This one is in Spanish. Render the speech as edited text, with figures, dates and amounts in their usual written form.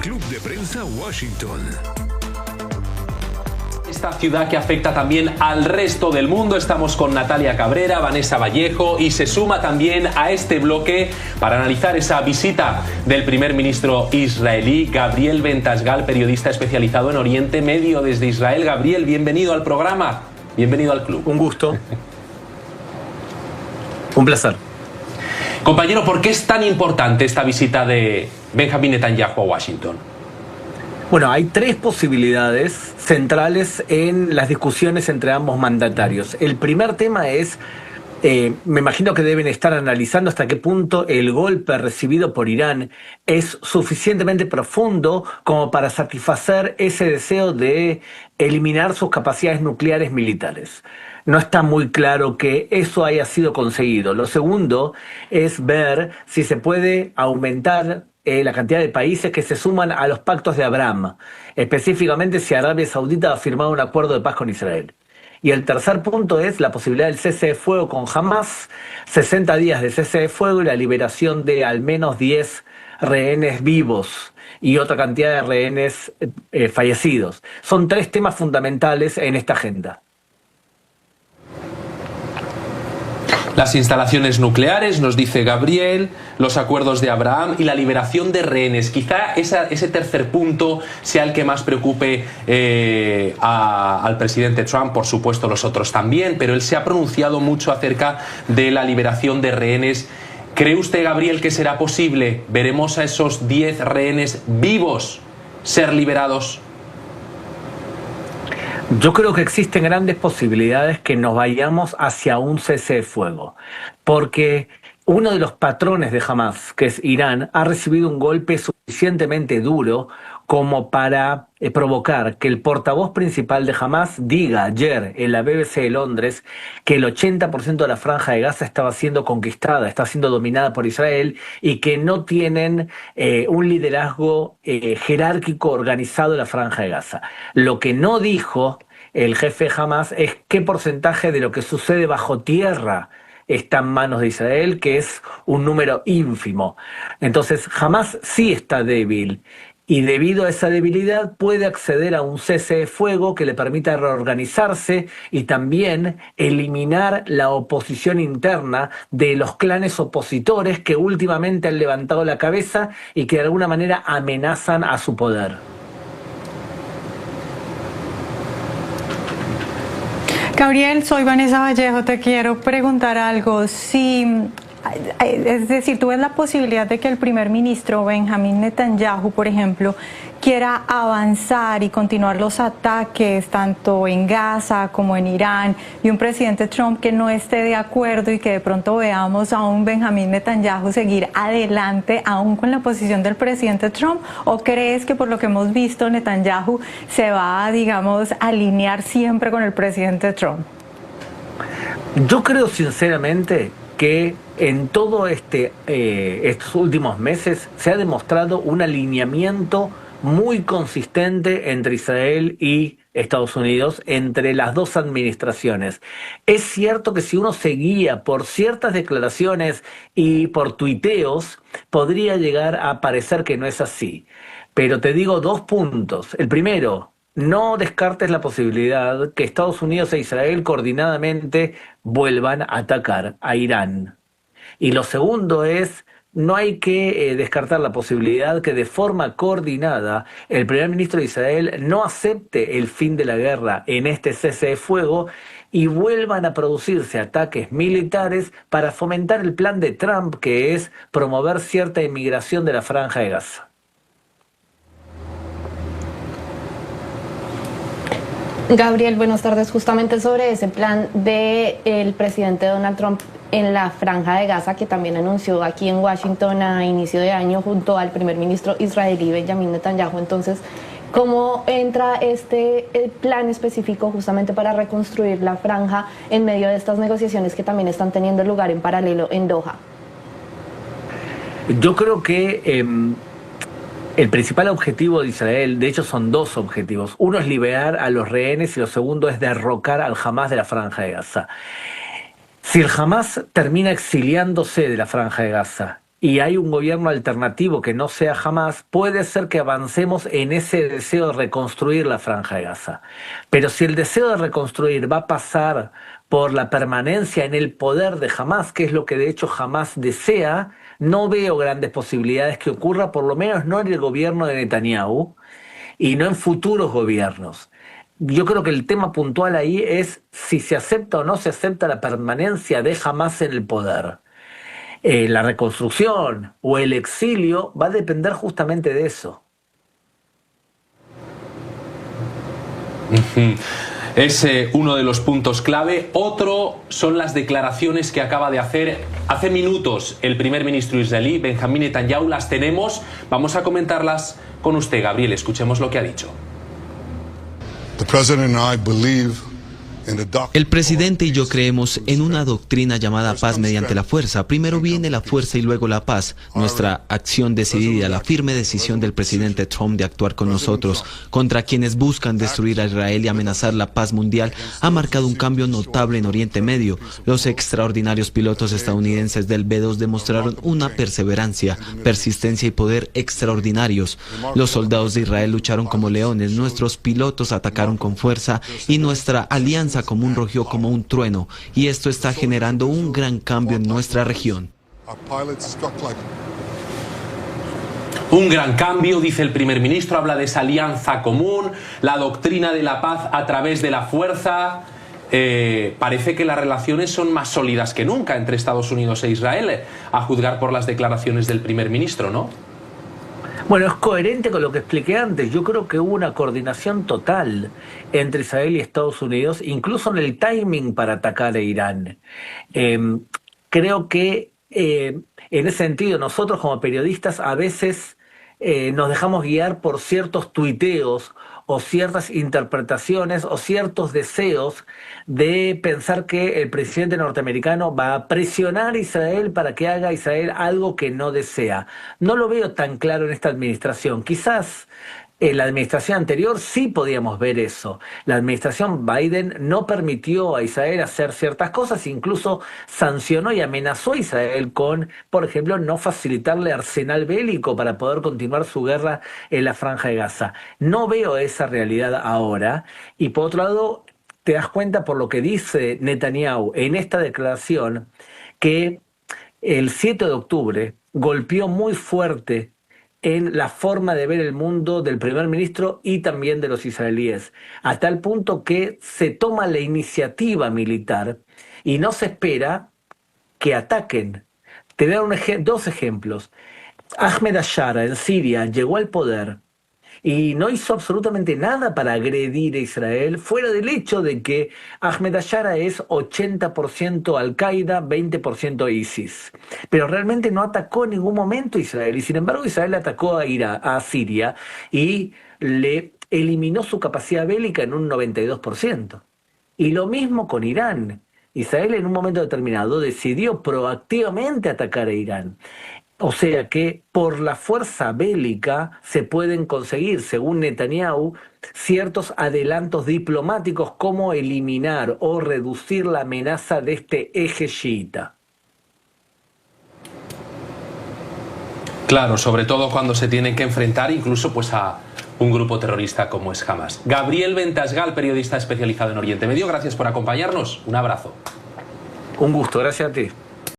Club de Prensa Washington. Esta ciudad que afecta también al resto del mundo. Estamos con Natalia Cabrera, Vanessa Vallejo y se suma también a este bloque para analizar esa visita del primer ministro israelí, Gabriel Ben Tashgal, periodista especializado en Oriente Medio desde Israel. Gabriel, bienvenido al programa, bienvenido al club. Un gusto. Un placer. Compañero, ¿por qué es tan importante esta visita de Benjamín Netanyahu a Washington? Bueno, hay tres posibilidades centrales en las discusiones entre ambos mandatarios. El primer tema es, me imagino que deben estar analizando hasta qué punto el golpe recibido por Irán es suficientemente profundo como para satisfacer ese deseo de eliminar sus capacidades nucleares militares. No está muy claro que eso haya sido conseguido. Lo segundo es ver si se puede aumentar la cantidad de países que se suman a los pactos de Abraham, específicamente si Arabia Saudita ha firmado un acuerdo de paz con Israel. Y el tercer punto es la posibilidad del cese de fuego con Hamas, 60 días de cese de fuego y la liberación de al menos 10 rehenes vivos y otra cantidad de rehenes fallecidos. Son tres temas fundamentales en esta agenda. Las instalaciones nucleares, nos dice Gabriel, los acuerdos de Abraham y la liberación de rehenes. Quizá ese tercer punto sea el que más preocupe al presidente Trump, por supuesto los otros también, pero él se ha pronunciado mucho acerca de la liberación de rehenes. ¿Cree usted, Gabriel, que será posible? ¿Veremos a esos 10 rehenes vivos ser liberados? Yo creo que existen grandes posibilidades que nos vayamos hacia un cese de fuego, porque uno de los patrones de Hamas, que es Irán, ha recibido un golpe suficientemente duro como para provocar que el portavoz principal de Hamas diga ayer en la BBC de Londres que el 80% de la franja de Gaza estaba siendo conquistada, está siendo dominada por Israel y que no tienen un liderazgo jerárquico organizado en la franja de Gaza. Lo que no dijo el jefe de Hamas es qué porcentaje de lo que sucede bajo tierra está en manos de Israel, que es un número ínfimo. Entonces, Hamas sí está débil y debido a esa debilidad puede acceder a un cese de fuego que le permita reorganizarse y también eliminar la oposición interna de los clanes opositores que últimamente han levantado la cabeza y que de alguna manera amenazan a su poder. Gabriel, soy Vanessa Vallejo, te quiero preguntar algo. Es decir, ¿tú ves la posibilidad de que el primer ministro Benjamín Netanyahu, por ejemplo, quiera avanzar y continuar los ataques tanto en Gaza como en Irán y un presidente Trump que no esté de acuerdo y que de pronto veamos a un Benjamín Netanyahu seguir adelante aún con la posición del presidente Trump? ¿O crees que por lo que hemos visto Netanyahu se va, digamos, a alinear siempre con el presidente Trump? Yo creo sinceramente que en todo estos últimos meses se ha demostrado un alineamiento muy consistente entre Israel y Estados Unidos, entre las dos administraciones. Es cierto que si uno se guía por ciertas declaraciones y por tuiteos, podría llegar a parecer que no es así. Pero te digo dos puntos. El primero, no descartes la posibilidad que Estados Unidos e Israel coordinadamente vuelvan a atacar a Irán. Y lo segundo es, no hay que descartar la posibilidad que de forma coordinada el primer ministro de Israel no acepte el fin de la guerra en este cese de fuego y vuelvan a producirse ataques militares para fomentar el plan de Trump, que es promover cierta inmigración de la franja de Gaza. Gabriel, buenas tardes. Justamente sobre ese plan del presidente Donald Trump en la franja de Gaza, que también anunció aquí en Washington a inicio de año junto al primer ministro israelí Benjamín Netanyahu. Entonces, ¿cómo entra este plan específico justamente para reconstruir la franja en medio de estas negociaciones que también están teniendo lugar en paralelo en Doha? Yo creo que el principal objetivo de Israel, de hecho son dos objetivos. Uno es liberar a los rehenes y lo segundo es derrocar al Hamas de la franja de Gaza. Si el Hamas termina exiliándose de la franja de Gaza y hay un gobierno alternativo que no sea Hamás, puede ser que avancemos en ese deseo de reconstruir la Franja de Gaza. Pero si el deseo de reconstruir va a pasar por la permanencia en el poder de Hamás, que es lo que de hecho Hamás desea, no veo grandes posibilidades que ocurra, por lo menos no en el gobierno de Netanyahu y no en futuros gobiernos. Yo creo que el tema puntual ahí es si se acepta o no se acepta la permanencia de Hamás en el poder. La reconstrucción o el exilio va a depender justamente de eso. Es uno de los puntos clave. Otro son las declaraciones que acaba de hacer hace minutos el primer ministro israelí, Benjamín Netanyahu. Las tenemos, vamos a comentarlas con usted, Gabriel. Escuchemos lo que ha dicho. El presidente y yo creemos en una doctrina llamada paz mediante la fuerza. Primero viene la fuerza y luego la paz. Nuestra acción decidida, la firme decisión del presidente Trump de actuar con nosotros contra quienes buscan destruir a Israel y amenazar la paz mundial, ha marcado un cambio notable en Oriente Medio. Los extraordinarios pilotos estadounidenses del B-2 demostraron una perseverancia, persistencia y poder extraordinarios. Los soldados de Israel lucharon como leones, nuestros pilotos atacaron con fuerza y nuestra alianza común rugió como un trueno, y esto está generando un gran cambio en nuestra región. Un gran cambio, dice el primer ministro, habla de esa alianza común, la doctrina de la paz a través de la fuerza. Parece que las relaciones son más sólidas que nunca entre Estados Unidos e Israel, a juzgar por las declaraciones del primer ministro, ¿no? Bueno, es coherente con lo que expliqué antes. Yo creo que hubo una coordinación total entre Israel y Estados Unidos, incluso en el timing para atacar a Irán. Creo que en ese sentido nosotros como periodistas a veces nos dejamos guiar por ciertos tuiteos o ciertas interpretaciones o ciertos deseos de pensar que el presidente norteamericano va a presionar a Israel para que haga Israel algo que no desea. No lo veo tan claro en esta administración. Quizás en la administración anterior sí podíamos ver eso. La administración Biden no permitió a Israel hacer ciertas cosas, incluso sancionó y amenazó a Israel con, por ejemplo, no facilitarle arsenal bélico para poder continuar su guerra en la Franja de Gaza. No veo esa realidad ahora, y por otro lado te das cuenta por lo que dice Netanyahu en esta declaración que el 7 de octubre golpeó muy fuerte en la forma de ver el mundo del primer ministro y también de los israelíes, a tal punto que se toma la iniciativa militar y no se espera que ataquen. Te voy a dar dos ejemplos. Ahmed al-Shara en Siria llegó al poder y no hizo absolutamente nada para agredir a Israel, fuera del hecho de que Ahmed al-Shara es 80% Al-Qaeda, 20% ISIS. Pero realmente no atacó en ningún momento a Israel, y sin embargo Israel atacó a Siria y le eliminó su capacidad bélica en un 92%. Y lo mismo con Irán. Israel en un momento determinado decidió proactivamente atacar a Irán. O sea que por la fuerza bélica se pueden conseguir, según Netanyahu, ciertos adelantos diplomáticos como eliminar o reducir la amenaza de este eje chiita. Claro, sobre todo cuando se tienen que enfrentar incluso pues a un grupo terrorista como es Hamás. Gabriel Ventasgal, periodista especializado en Oriente Medio, gracias por acompañarnos. Un abrazo. Un gusto, gracias a ti.